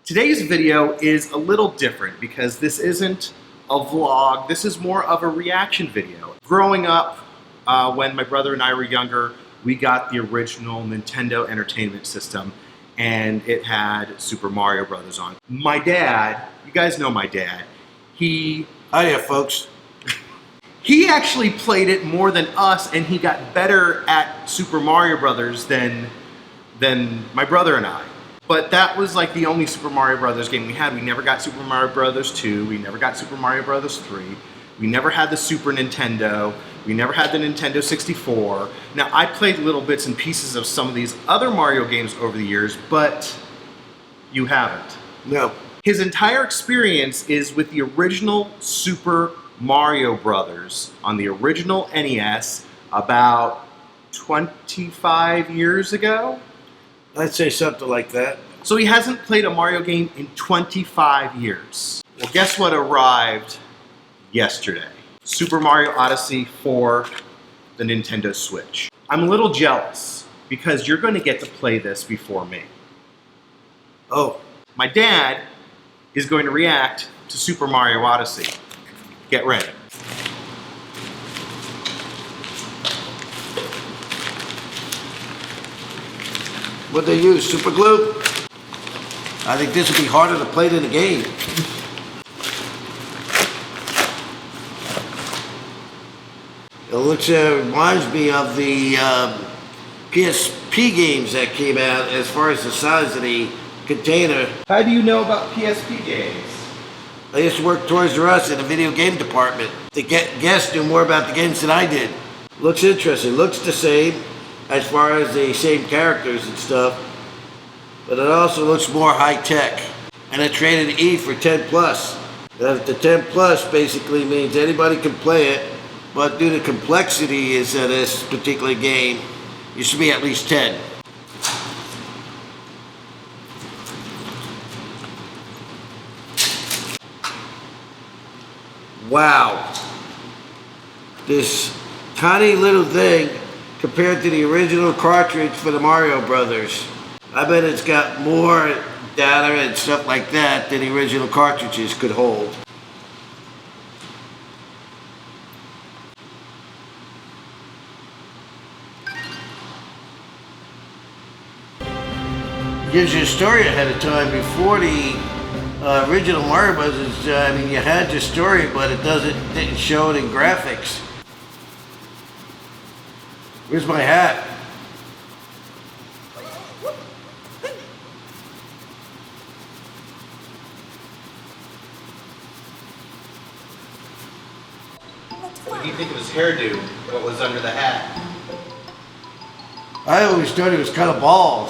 Today's video is a little different because this isn't a vlog, this is more of a reaction video. Growing up, when my brother and I were younger, we got the original Nintendo Entertainment System and it had Super Mario Brothers on. My dad, you guys know my dad, Hiya, folks. He actually played it more than us, and he got better at Super Mario Brothers than my brother and I. But that was like the only Super Mario Brothers game we had. We never got Super Mario Brothers 2, we never got Super Mario Brothers 3, we never had the Super Nintendo, we never had the Nintendo 64. Now, I played little bits and pieces of some of these other Mario games over the years, but you haven't. No. His entire experience is with the original Super Mario Brothers on the original NES about 25 years ago. I'd say something like that. So he hasn't played a Mario game in 25 years. Well, guess what arrived yesterday? Super Mario Odyssey for the Nintendo Switch. I'm a little jealous because you're going to get to play this before me. Oh. My dad is going to react to Super Mario Odyssey. Get ready. What'd they use? Super glue? I think this would be harder to play than the game. It looks, reminds me of the PSP games that came out as far as the size of the container. How do you know about PSP games? I used to work Toys R Us in the video game department. The guests knew more about the games than I did. Looks interesting. Looks the same as far as the same characters and stuff. But it also looks more high tech. And it's rated E for 10 plus. The 10 plus basically means anybody can play it, but due to complexity is this particular game, you should be at least 10. Wow. This tiny little thing compared to the original cartridge for the Mario Brothers. I bet it's got more data and stuff like that than the original cartridges could hold. It gives you a story ahead of time before the original Mario Brothers. I mean, you had your story, but it didn't show it in graphics. Where's my hat? What do you think of his hairdo? What was under the hat? I always thought he was kind of bald.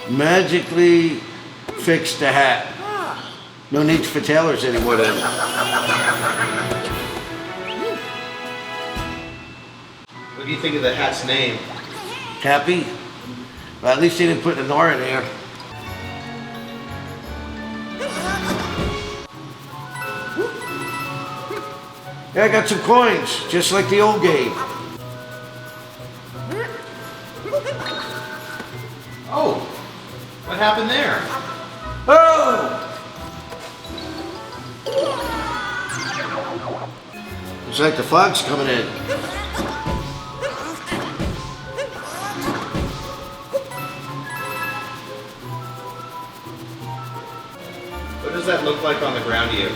Magically fixed the hat. No need for tailors anymore then. What do you think of the hat's name? Happy? Well, at least he didn't put an R in there. Yeah, I got some coins, just like the old game. Oh, what happened there? Oh! Looks like the fog's coming in. What does that look like on the ground to you?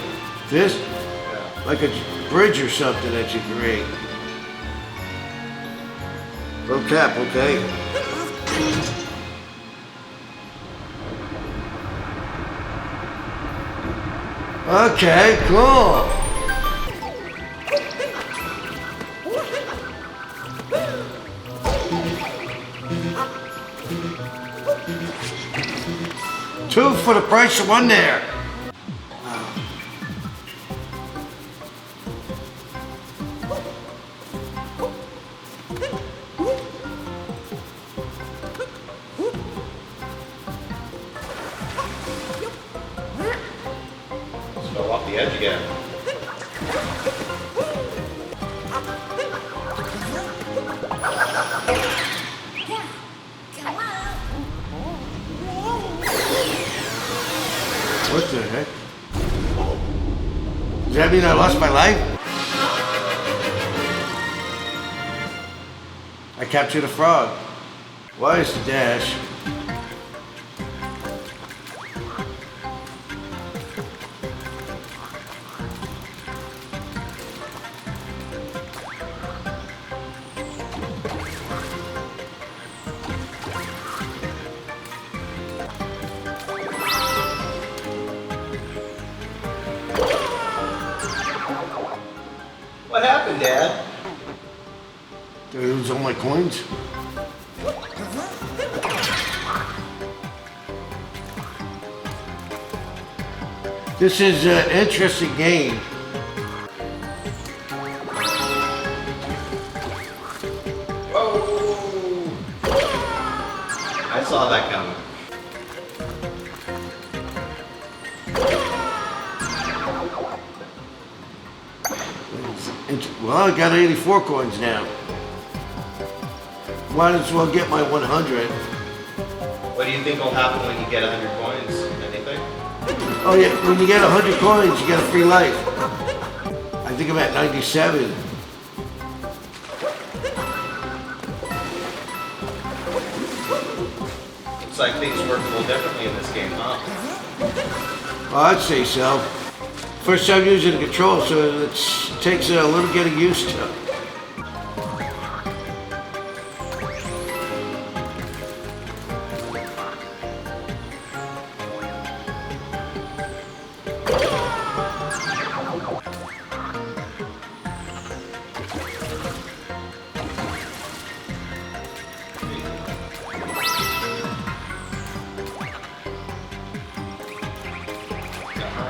This? Yeah. Like a bridge or something that you create. Low cap, okay. Okay, cool. Two for the price of one there. Fell off the edge again. that mean I lost my life? I captured a frog. Why is the dash? What happened, Dad? Did I lose all my coins? This is an interesting game. Whoa! I saw that coming. Well, I got 84 coins now. Might as well get my 100. What do you think will happen when you get 100 coins? Anything? Oh yeah, when you get 100 coins, you get a free life. I think I'm at 97. Looks like things work a little differently in this game, huh? Well, I'd say so. First time using the control, so it takes a little getting used to.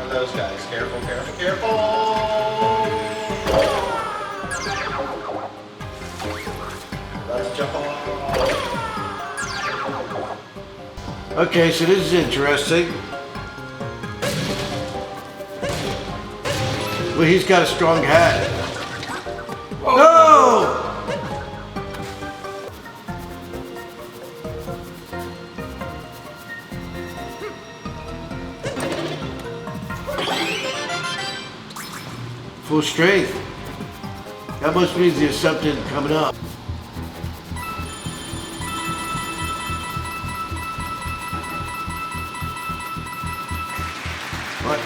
Those guys. Careful, careful, careful! Let's jump off. Okay, so this is interesting. Well, he's got a strong hat. No! Full strength. That must mean there's something coming up. What?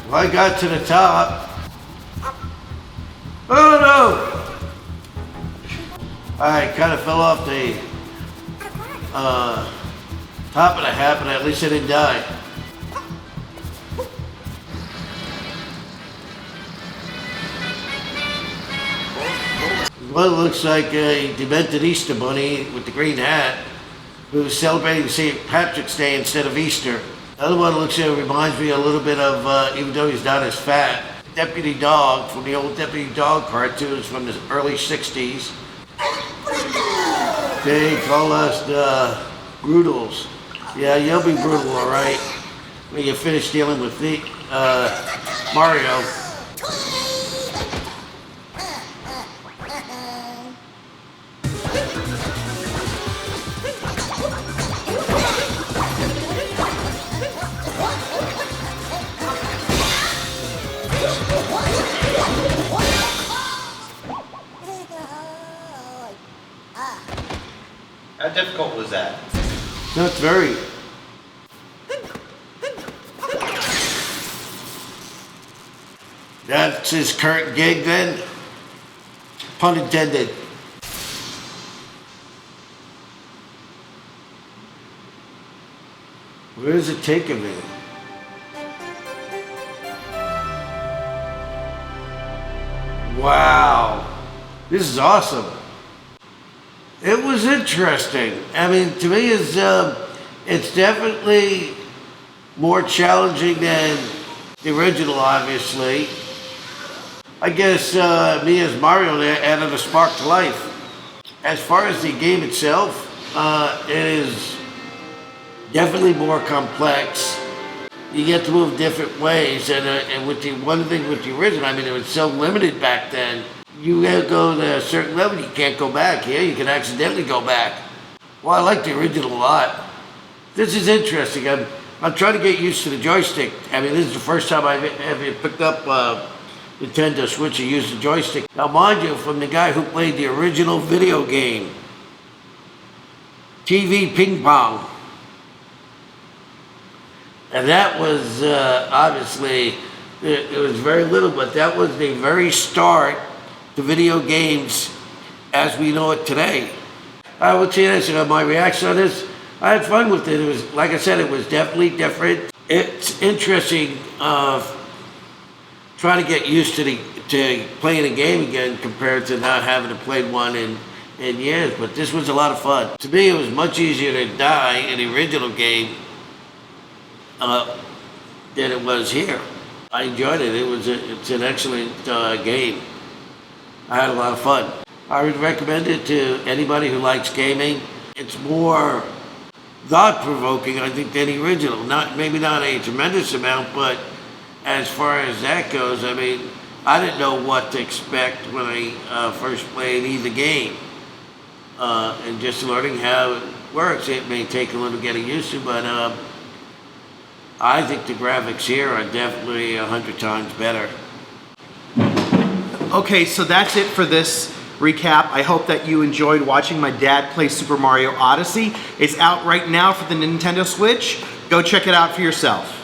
Well, I got to the top. Oh no! I kind of fell off the top of the hat, but at least I didn't die. One looks like a demented Easter bunny with the green hat who was celebrating St. Patrick's Day instead of Easter. The other one reminds me a little bit of, even though he's not as fat, Deputy Dog from the old Deputy Dog cartoons from the early 60s. They call us the Brutals. Yeah, you'll be brutal, all right, when you finish dealing with the Mario. How difficult was that? Not very. That's his current gig then? Pun intended. Where does it take him in? Wow. This is awesome. It was interesting. I mean, to me, it's definitely more challenging than the original, obviously. I guess me as Mario there added a spark to life. As far as the game itself, it is definitely more complex. You get to move different ways, and with the one thing with the original, I mean, it was so limited back then. You gotta go to a certain level, you can't go back. Here, you can accidentally go back. Well, I like the original a lot. This is interesting. I'm trying to get used to the joystick. I mean, this is the first time I've ever picked up Nintendo Switch and used the joystick. Now, mind you, from the guy who played the original video game, TV Ping Pong. And that was obviously, it was very little, but that was the very start to video games as we know it today. I would say this, my reaction on this, I had fun with it. It was, like I said, it was definitely different. It's interesting trying to get used to playing a game again compared to not having to play one in years. But this was a lot of fun. To me, it was much easier to die in the original game than it was here. I enjoyed it. It's an excellent game. I had a lot of fun. I would recommend it to anybody who likes gaming. It's more thought-provoking, I think, than the original. Maybe not a tremendous amount, but as far as that goes, I mean, I didn't know what to expect when I first played either game. And just learning how it works, it may take a little getting used to, but I think the graphics here are definitely 100 times better. Okay, so that's it for this recap. I hope that you enjoyed watching my dad play Super Mario Odyssey. It's out right now for the Nintendo Switch. Go check it out for yourself.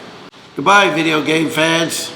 Goodbye, video game fans.